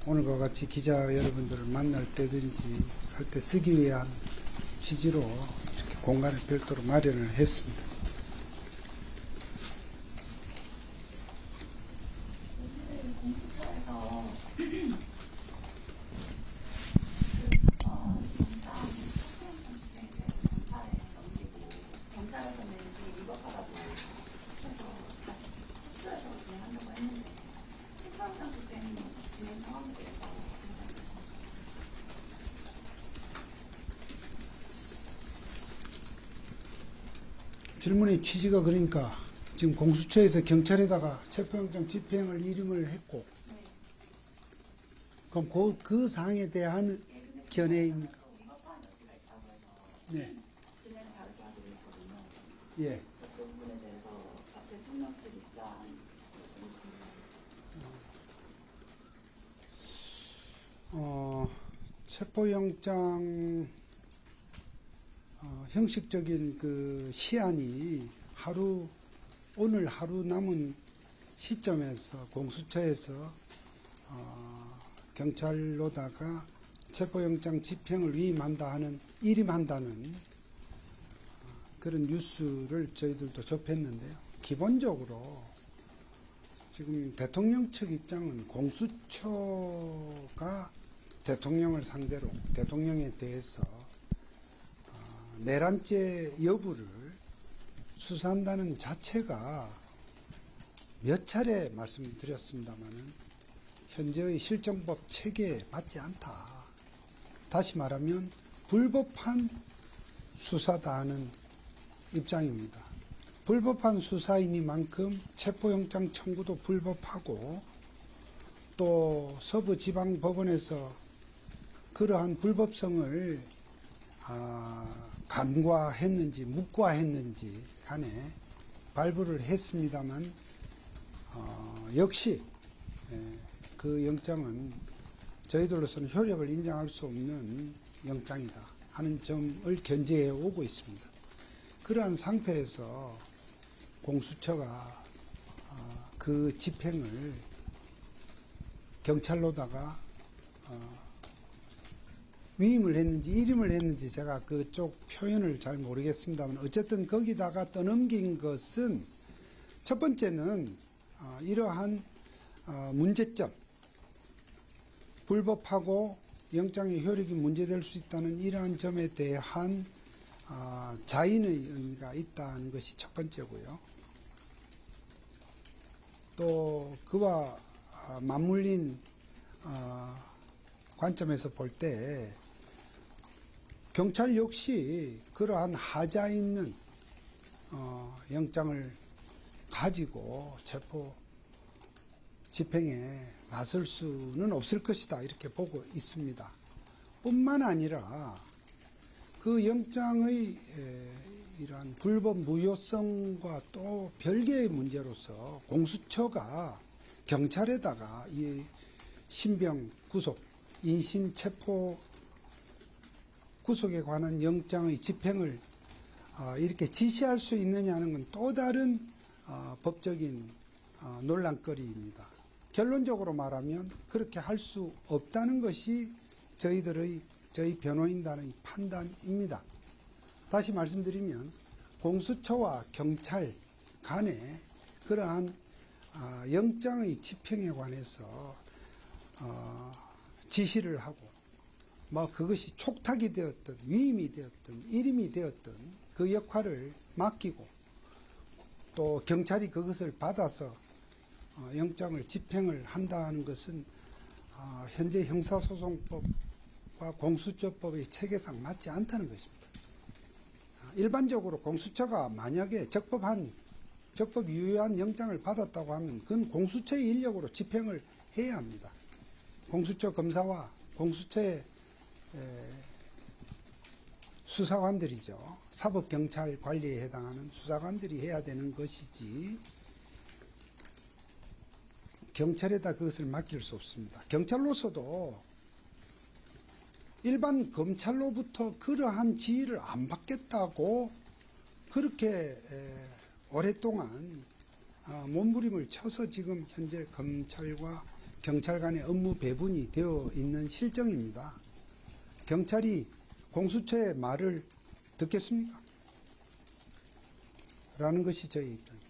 오늘과 같이 기자 여러분들을 만날 때든지 할 때 쓰기 위한 취지로 이렇게 공간을 별도로 마련을 했습니다. 공수처에서 경찰에서는 그게 위법하다고 해서 다시 협조해서 진행하려고 했는데 체포영장 집행 진행 상황에 대해서 질문의 취지가 그러니까 지금 공수처에서 경찰에다가 체포영장 집행을 일임을 했고, 그럼 그 사항에 대한 견해입니까? 위법한 여지가 있다고 해서 네. 진행을 다르게 하기로 했거든요. 예. 그 부분에 대해서 대통령 측 입장 체포영장 형식적인 그 시한이 오늘 하루 남은 시점에서 공수처에서 경찰로다가 체포영장 집행을 일임한다는 그런 뉴스를 저희들도 접했는데요. 기본적으로 지금 대통령 측 입장은 공수처가 대통령을 상대로 대통령에 대해서 내란죄 여부를 수사한다는 자체가 몇 차례 말씀드렸습니다마는 현재의 실정법 체계에 맞지 않다. 다시 말하면 불법한 수사다 하는 입장입니다. 불법한 수사이니만큼 체포영장 청구도 불법하고 또 서부지방법원에서 그러한 불법성을 간과했는지 묵과했는지 간에 발부를 했습니다만 역시 그 영장은 저희들로서는 효력을 인정할 수 없는 영장이다 하는 점을 견지해 오고 있습니다. 그러한 상태에서 공수처가 그 집행을 경찰로다가 위임을 했는지 일임을 했는지 제가 그쪽 표현을 잘 모르겠습니다만 어쨌든 거기다가 떠넘긴 것은 첫 번째는 이러한 문제점, 불법하고 영장의 효력이 문제될 수 있다는 이러한 점에 대한 자인의 의미가 있다는 것이 첫 번째고요. 또 그와 맞물린 관점에서 볼 때 경찰 역시 그러한 하자 있는 영장을 가지고 체포 집행에 나설 수는 없을 것이다 이렇게 보고 있습니다. 뿐만 아니라 그 영장의 이러한 불법 무효성과 또 별개의 문제로서 공수처가 경찰에다가 이 신병 구속, 인신 체포 구속에 관한 영장의 집행을 이렇게 지시할 수 있느냐는 건 또 다른 법적인 논란거리입니다. 결론적으로 말하면 그렇게 할 수 없다는 것이 저희 변호인단의 판단입니다. 다시 말씀드리면 공수처와 경찰 간에 그러한 영장의 집행에 관해서 지시를 하고 그것이 촉탁이 되었든 위임이 되었든 일임이 되었든 그 역할을 맡기고 또 경찰이 그것을 받아서 영장을 집행을 한다는 것은 현재 형사소송법과 공수처법의 체계상 맞지 않다는 것입니다. 일반적으로 공수처가 만약에 적법 유효한 영장을 받았다고 하면 그건 공수처의 인력으로 집행을 해야 합니다. 공수처 검사와 공수처의 수사관들이죠. 사법경찰 관리에 해당하는 수사관들이 해야 되는 것이지 경찰에다 그것을 맡길 수 없습니다. 경찰로서도 일반 검찰로부터 그러한 지휘를 안 받겠다고 그렇게 오랫동안 몸부림을 쳐서 지금 현재 검찰과 경찰 간의 업무 배분이 되어 있는 실정입니다. 경찰이 공수처의 말을 듣겠습니까? 라는 것이 저희 입장입니다.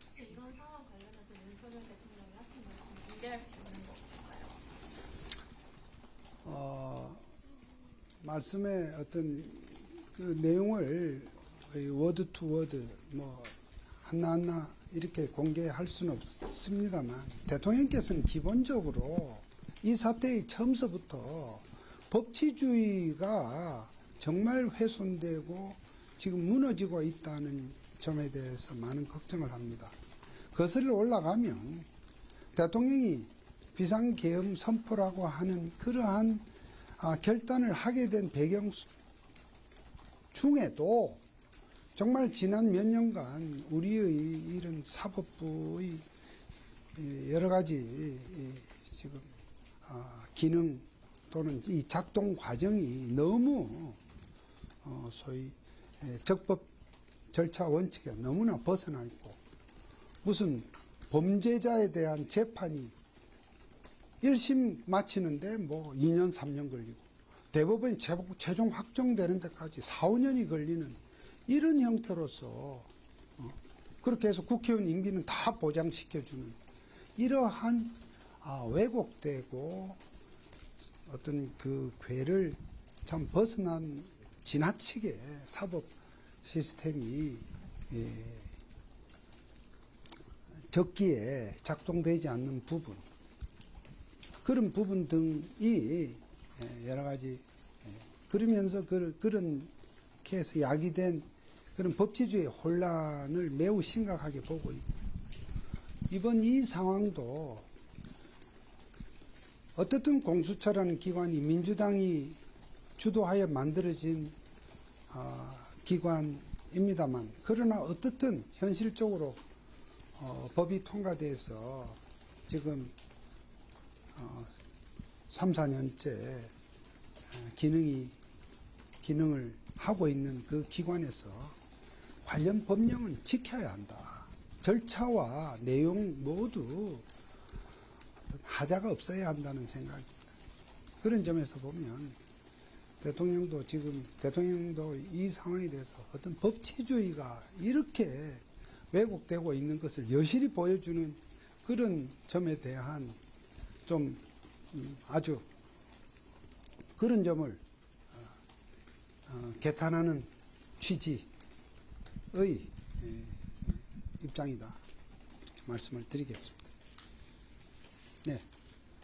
혹시 이런 상황 관련해서 윤석열 대통령이 하신 말씀 기대할 수 있는 거 없을까요? 말씀의 어떤 그 내용을 워드 투 워드 하나하나 이렇게 공개할 수는 없습니다만, 대통령께서는 기본적으로 이 사태의 처음서부터 법치주의가 정말 훼손되고 지금 무너지고 있다는 점에 대해서 많은 걱정을 합니다. 거슬러 올라가면 대통령이 비상계엄 선포라고 하는 그러한 결단을 하게 된 배경 중에도 정말 지난 몇 년간 우리의 이런 사법부의 여러 가지 지금 기능 또는 이 작동 과정이 너무 소위 적법 절차 원칙에 너무나 벗어나 있고, 무슨 범죄자에 대한 재판이 1심 마치는데 2년 3년 걸리고 대법원이 최종 확정되는 데까지 4, 5년이 걸리는 이런 형태로서 그렇게 해서 국회의원 임기는 다 보장시켜주는 이러한 왜곡되고 어떤 그 궤를 참 벗어난 지나치게 사법 시스템이 적기에 작동되지 않는 부분, 그런 부분 등이 여러 가지 그러면서 그런 케이스 야기된 그런 법치주의 혼란을 매우 심각하게 보고 있고, 이번 이 상황도 어떻든 공수처라는 기관이 민주당이 주도하여 만들어진 기관입니다만, 그러나 어떻든 현실적으로 법이 통과돼서 지금 3, 4년째 기능을 하고 있는 그 기관에서 관련 법령은 지켜야 한다. 절차와 내용 모두 하자가 없어야 한다는 생각입니다. 그런 점에서 보면 대통령도 이 상황에 대해서 어떤 법치주의가 이렇게 왜곡되고 있는 것을 여실히 보여주는 그런 점에 대한 좀 아주 그런 점을 개탄하는 취지의 입장이다, 이렇게 말씀을 드리겠습니다. 네.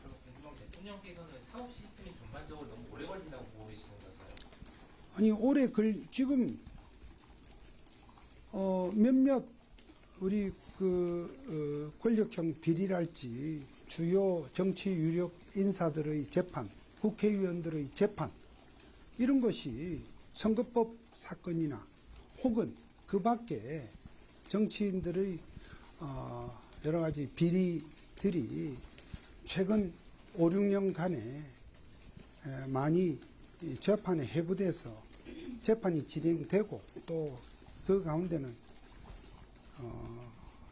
그럼 궁금한 게, 대통령께서는 사법 시스템이 전반적으로 너무 오래 걸린다고 보고 계시는 걸까요? 아니 지금 몇몇 우리 권력형 비리랄지 주요 정치 유력 인사들의 재판, 국회의원들의 재판, 이런 것이 선거법 사건이나 혹은 그 밖에 정치인들의 여러 가지 비리들이 최근 5, 6년간에 많이 재판에 회부돼서 재판이 진행되고, 또 그 가운데는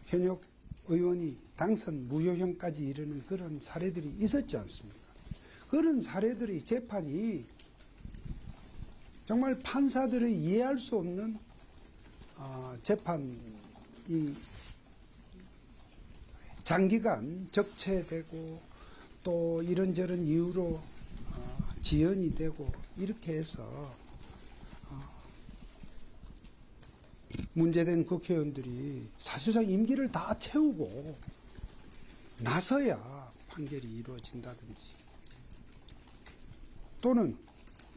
현역 의원이 당선 무효형까지 이르는 그런 사례들이 있었지 않습니까? 그런 사례들의 재판이 정말 판사들의 이해할 수 없는 재판이 장기간 적체되고, 또 이런저런 이유로 지연이 되고, 이렇게 해서 문제된 국회의원들이 사실상 임기를 다 채우고 나서야 판결이 이루어진다든지, 또는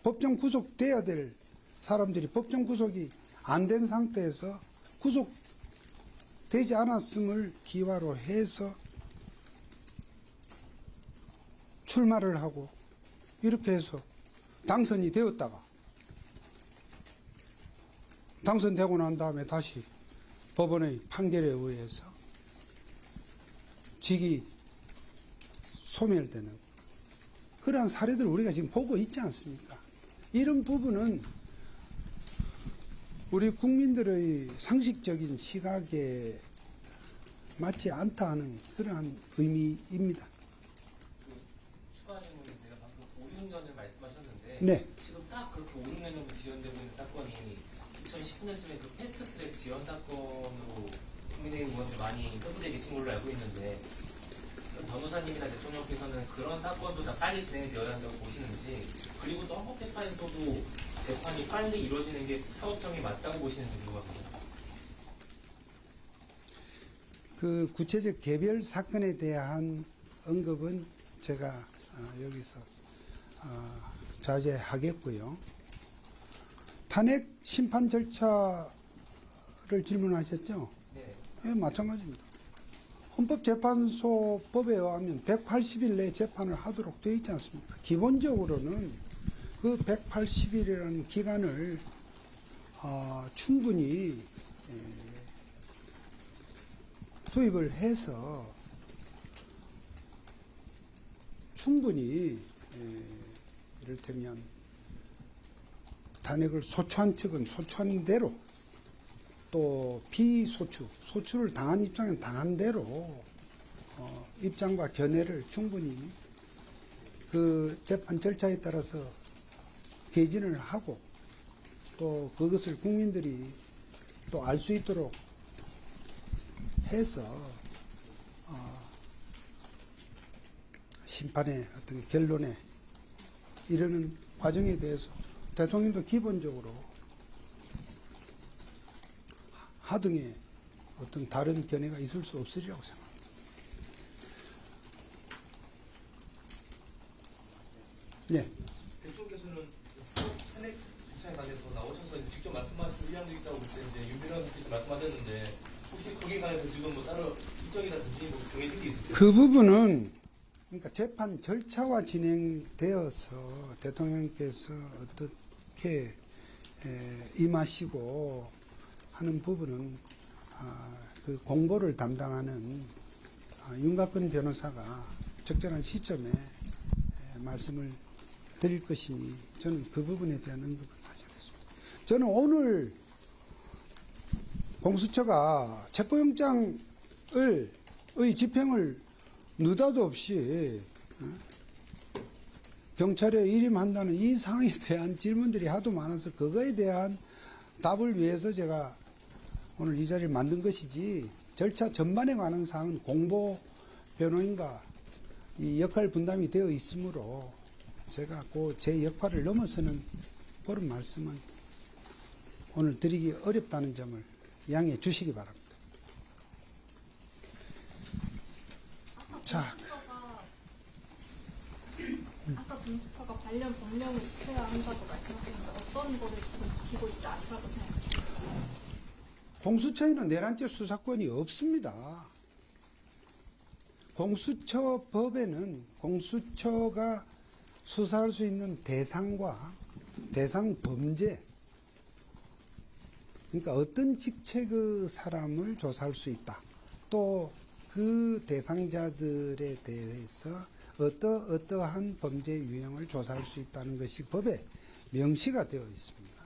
법정 구속돼야 될 사람들이 법정 구속이 안 된 상태에서 구속되지 않았음을 기화로 해서 출마를 하고, 이렇게 해서 당선이 되었다가 당선되고 난 다음에 다시 법원의 판결에 의해서 직이 소멸되는 그러한 사례들을 우리가 지금 보고 있지 않습니까? 이런 부분은 우리 국민들의 상식적인 시각에 맞지 않다 하는 그러한 의미입니다. 추가 질문인데요. 방금 5, 6년을 말씀하셨는데 네. 지금 딱 그렇게 5, 6년 정도 지연되고 있는 사건이 2019년쯤에 그 패스트트랙 지연 사건으로 국민의힘 의원들 많이 떠들어 계신 걸로 알고 있는데 변호사님이나 대통령께서는 그런 사건도 다 빨리 진행되어야 한다고 보시는지, 그리고 또 헌법재판에서도 재판이 빨리 이루어지는 게 사법정이 맞다고 보시는지 궁금합니다. 그 구체적 개별 사건에 대한 언급은 제가 여기서 자제하겠고요. 탄핵 심판 절차를 질문하셨죠? 네. 예, 마찬가지입니다. 헌법재판소 법에 의하면 180일 내에 재판을 하도록 되어 있지 않습니까? 기본적으로는 그 180일이라는 기간을 충분히 투입을 해서 충분히 이를테면 탄핵을 소추한 측은 소추한 대로, 또 소추를 당한 입장은 당한 대로 입장과 견해를 충분히 그 재판 절차에 따라서 개진을 하고, 또 그것을 국민들이 또 알 수 있도록 해서 심판의 어떤 결론에 이르는 과정에 대해서 대통령도 기본적으로 하등의 어떤 다른 견해가 있을 수 없으리라고 생각합니다. 네. 대통령께서는 탄핵 절차에 관해서 나오셔서 직접 말씀하신 의향도 있다고 그때 이제 윤비라님께서 말씀하셨는데, 혹시 거기에 관해서 지금 뭐 따로 일정이라든지 뭐 정해진 게 있으세요? 그 부분은 그러니까 재판 절차와 진행되어서 대통령께서 어떻게 임하시고 하는 부분은 그 공보를 담당하는 윤곽근 변호사가 적절한 시점에 말씀을 드릴 것이니 저는 그 부분에 대한 언급은 하지 않겠습니다. 저는 오늘 공수처가 체포영장의 집행을 느닷없이 경찰에 일임한다는 이 사항에 대한 질문들이 하도 많아서 그거에 대한 답을 위해서 제가 오늘 이 자리를 만든 것이지, 절차 전반에 관한 사항은 공보 변호인과 이 역할 분담이 되어 있으므로 제가 그 제 역할을 넘어서는 그런 말씀은 오늘 드리기 어렵다는 점을 양해해 주시기 바랍니다. 자, 아까 공수처가 관련 법령을 지켜야 한다고 말씀하셨는데 어떤 거를 지금 지키고 있지 않다고 생각하십니까? 공수처에는 내란죄 수사권이 없습니다. 공수처법에는 공수처가 수사할 수 있는 대상과 대상 범죄, 그러니까 어떤 직책의 사람을 조사할 수 있다. 또 그 대상자들에 대해서 어떠한 범죄 유형을 조사할 수 있다는 것이 법에 명시가 되어 있습니다.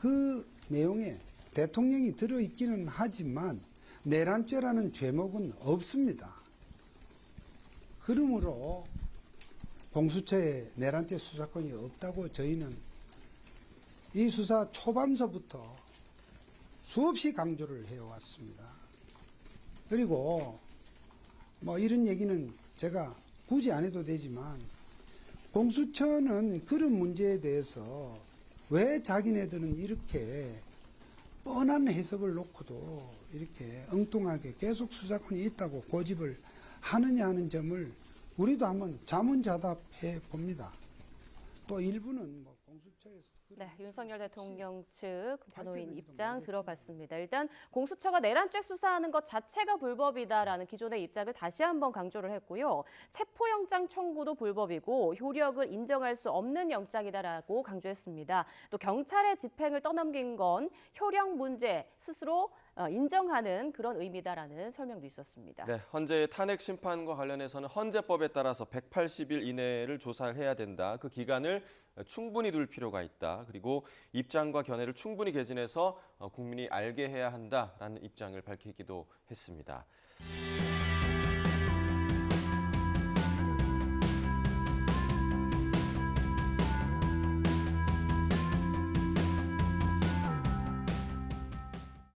그 내용에 대통령이 들어있기는 하지만 내란죄라는 죄목은 없습니다. 그러므로 공수처에 내란죄 수사권이 없다고 저희는 이 수사 초반서부터 수없이 강조를 해왔습니다. 그리고 뭐 이런 얘기는 제가 굳이 안 해도 되지만, 공수처는 그런 문제에 대해서 왜 자기네들은 이렇게 뻔한 해석을 놓고도 이렇게 엉뚱하게 계속 수사권이 있다고 고집을 하느냐 하는 점을 우리도 한번 자문자답해 봅니다. 또 일부는 뭐 공수처에서 네, 윤석열 대통령 측 변호인 입장 들어봤습니다. 일단 공수처가 내란죄 수사하는 것 자체가 불법이다라는 기존의 입장을 다시 한번 강조를 했고요. 체포영장 청구도 불법이고 효력을 인정할 수 없는 영장이다라고 강조했습니다. 또 경찰의 집행을 떠넘긴 건 효력 문제 스스로 인정하는 그런 의미다라는 설명도 있었습니다. 네, 헌재의 탄핵 심판과 관련해서는 헌재법에 따라서 180일 이내를 조사를 해야 된다. 그 기간을 충분히 둘 필요가 있다. 그리고 입장과 견해를 충분히 개진해서 국민이 알게 해야 한다라는 입장을 밝히기도 했습니다.